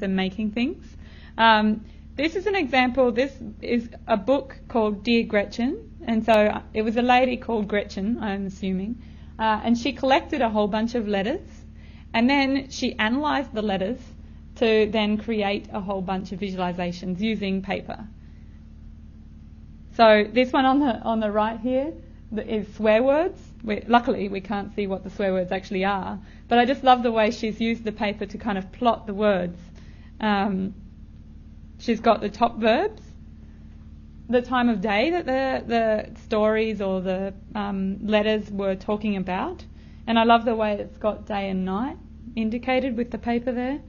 and making things. This is an example. This is a book called Dear Gretchen, and so it was a lady called Gretchen, I'm assuming, and she collected a whole bunch of letters, and then she analysed the letters to then create a whole bunch of visualizations using paper. So this one on the right here is swear words. Luckily, we can't see what the swear words actually are, but I just love the way she's used the paper to kind of plot the words. She's got the top verbs, the time of day that the stories or the letters were talking about, and I love the way it's got day and night indicated with the paper there.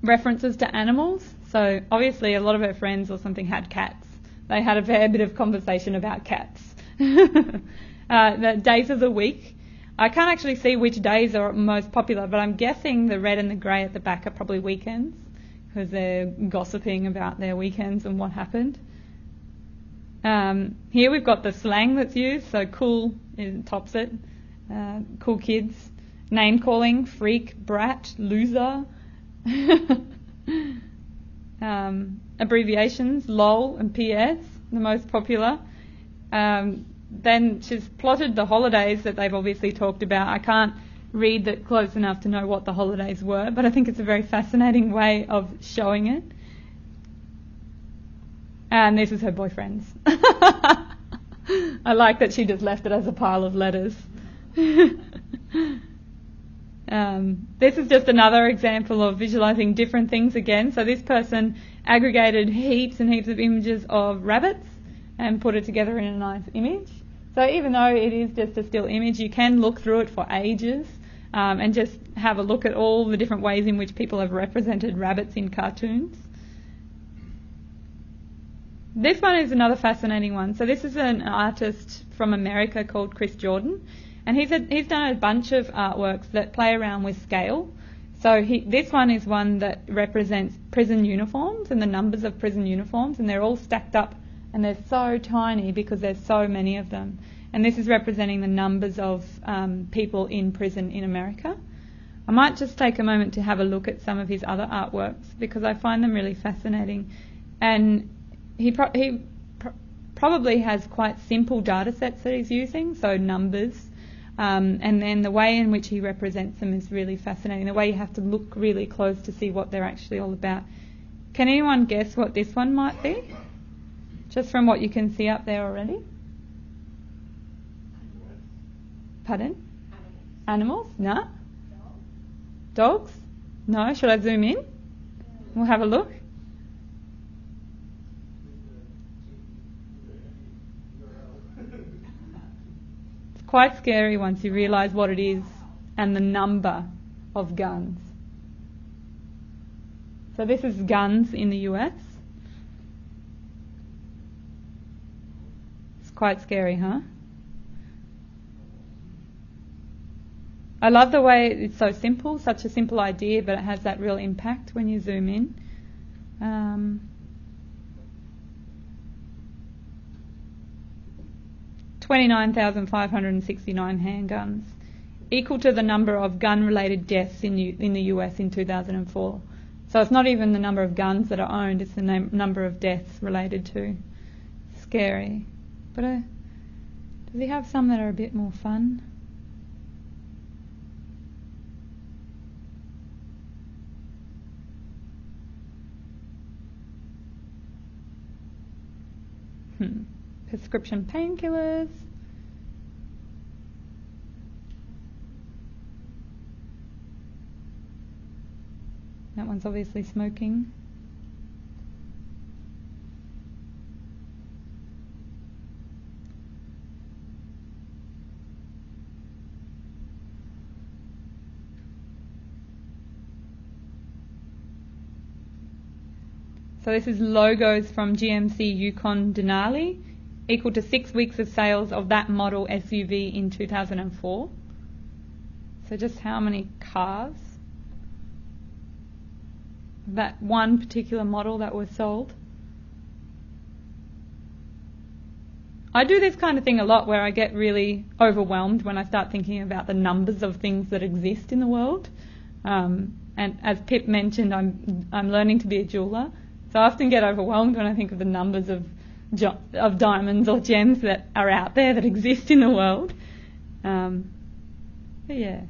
References to animals. So obviously a lot of her friends or something had cats. They had a fair bit of conversation about cats. The days of the week. I can't actually see which days are most popular, but I'm guessing the red and the grey at the back are probably weekends, because they're gossiping about their weekends and what happened. Here we've got the slang that's used, so cool tops it. Cool kids. Name calling, freak, brat, loser. Abbreviations, LOL and PS, the most popular. Then she's plotted the holidays that they've obviously talked about. I can't read that close enough to know what the holidays were, but I think it's a very fascinating way of showing it. And this is her boyfriend's. I like that she just left it as a pile of letters. This is just another example of visualizing different things again. So this person aggregated heaps and heaps of images of rabbits and put it together in a nice image. So even though it is just a still image, you can look through it for ages and just have a look at all the different ways in which people have represented rabbits in cartoons. This one is another fascinating one. So this is an artist from America called Chris Jordan, and he's done a bunch of artworks that play around with scale. So this one is one that represents prison uniforms and the numbers of prison uniforms, and they're all stacked up, and they're so tiny because there's so many of them. And this is representing the numbers of people in prison in America. I might just take a moment to have a look at some of his other artworks because I find them really fascinating. And he probably has quite simple data sets that he's using, so numbers. And then the way in which he represents them is really fascinating. The way you have to look really close to see what they're actually all about. Can anyone guess what this one might be? Just from what you can see up there already? Pardon? Animals? No? Dogs? No? Should I zoom in? We'll have a look. It's quite scary once you realise what it is and the number of guns. So this is guns in the US. It's quite scary, huh? I love the way it's so simple, such a simple idea, but it has that real impact when you zoom in. 29,569 handguns, equal to the number of gun-related deaths in the US in 2004. So it's not even the number of guns that are owned, it's the number of deaths related to. Scary. But does he have some that are a bit more fun? Prescription painkillers. That one's obviously smoking. So this is logos from GMC Yukon Denali, equal to 6 weeks of sales of that model SUV in 2004. So just how many cars? That one particular model that was sold. I do this kind of thing a lot where I get really overwhelmed when I start thinking about the numbers of things that exist in the world. And as Pip mentioned, I'm learning to be a jeweler, so I often get overwhelmed when I think of the numbers of diamonds or gems that are out there that exist in the world. But yeah.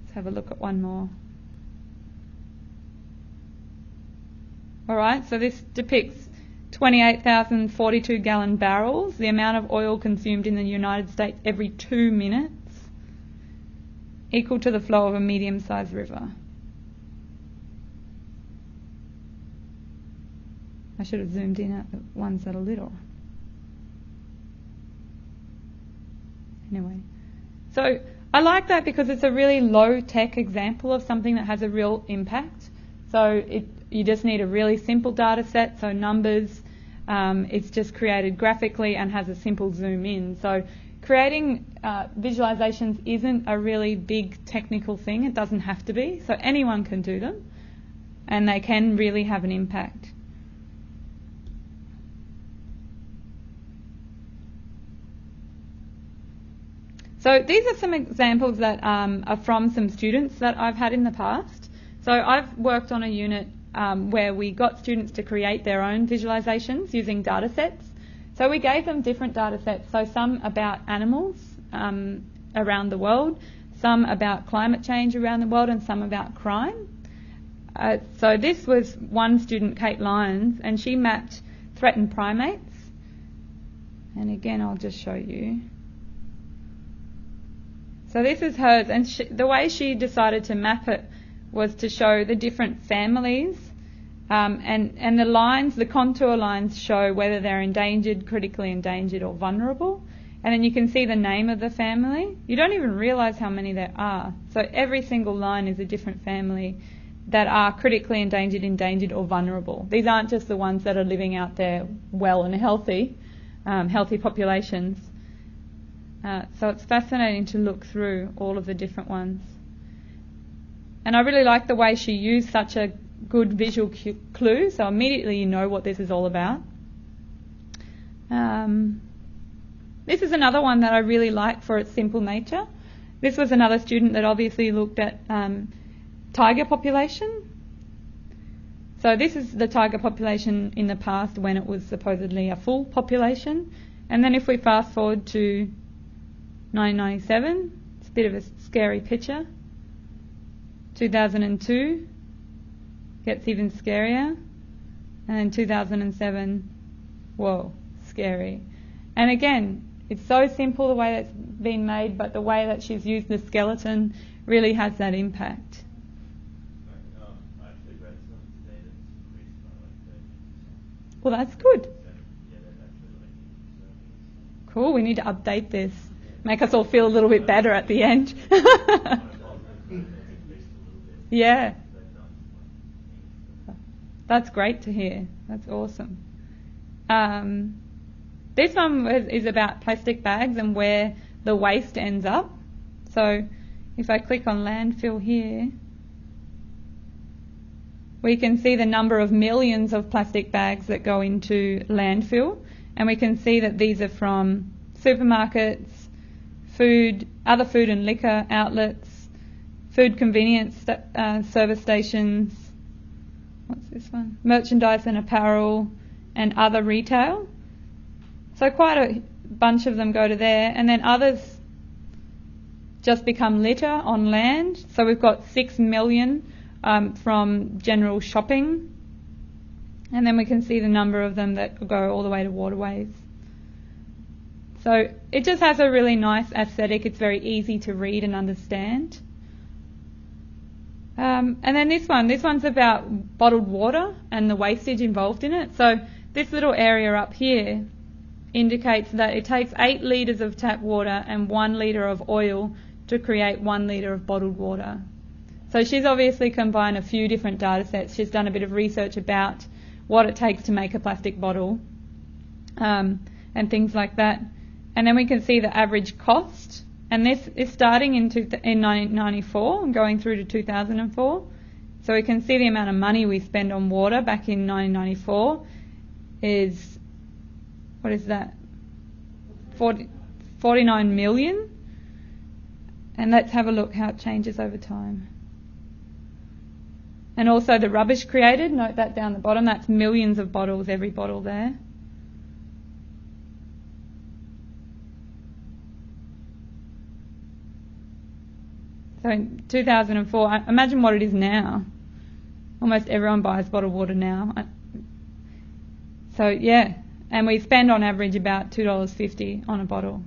Let's have a look at one more. Alright, so this depicts 28,042 gallon barrels, the amount of oil consumed in the United States every 2 minutes, equal to the flow of a medium-sized river. I should have zoomed in at the ones that are little. Anyway, so I like that because it's a really low-tech example of something that has a real impact. So you just need a really simple data set, so numbers, it's just created graphically and has a simple zoom in. So creating visualizations isn't a really big technical thing. It doesn't have to be. So anyone can do them, and they can really have an impact. So these are some examples that are from some students that I've had in the past. So I've worked on a unit where we got students to create their own visualizations using data sets. So we gave them different data sets, so some about animals around the world, some about climate change around the world, and some about crime. So this was one student, Kate Lyons, and she mapped threatened primates. And again, I'll just show you. So this is hers, and the way she decided to map it was to show the different families, and the lines, the contour lines, show whether they're endangered, critically endangered, or vulnerable. And then you can see the name of the family. You don't even realise how many there are. So every single line is a different family that are critically endangered, endangered, or vulnerable. These aren't just the ones that are living out there well and healthy, healthy populations. So it's fascinating to look through all of the different ones. And I really like the way she used such a good visual clue, so immediately you know what this is all about. This is another one that I really like for its simple nature. This was another student that obviously looked at tiger population. So this is the tiger population in the past when it was supposedly a full population. And then if we fast forward to 1997, it's a bit of a scary picture. 2002 gets even scarier. And 2007, whoa, scary. And again, it's so simple the way that's been made, but the way that she's used the skeleton really has that impact. I actually read something today that's increased by like 30%. Well, that's good. Yeah, they're actually like Cool, we need to update this. Make us all feel a little bit better at the end. Yeah. That's great to hear. That's awesome. This one is about plastic bags and where the waste ends up. So if I click on landfill here, we can see the number of millions of plastic bags that go into landfill, and we can see that these are from supermarkets, other food and liquor outlets, food convenience service stations, what's this one? Merchandise and apparel, and other retail. So quite a bunch of them go to there, and then others just become litter on land. So we've got 6 million from general shopping, and then we can see the number of them that go all the way to waterways. So it just has a really nice aesthetic. It's very easy to read and understand. And then this one's about bottled water and the wastage involved in it. So this little area up here indicates that it takes 8 litres of tap water and 1 litre of oil to create 1 litre of bottled water. So she's obviously combined a few different data sets. She's done a bit of research about what it takes to make a plastic bottle and things like that. And then we can see the average cost. And this is starting in 1994 and going through to 2004. So we can see the amount of money we spend on water back in 1994 is, what is that? 49 million. And let's have a look how it changes over time. And also the rubbish created, note that down the bottom, that's millions of bottles, every bottle there. So in 2004, imagine what it is now. Almost everyone buys bottled water now. So yeah, and we spend on average about $2.50 on a bottle.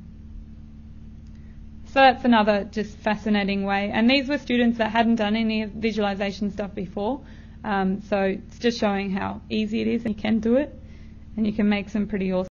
So that's another just fascinating way. And these were students that hadn't done any visualization stuff before. So it's just showing how easy it is, and you can do it, and you can make some pretty awesome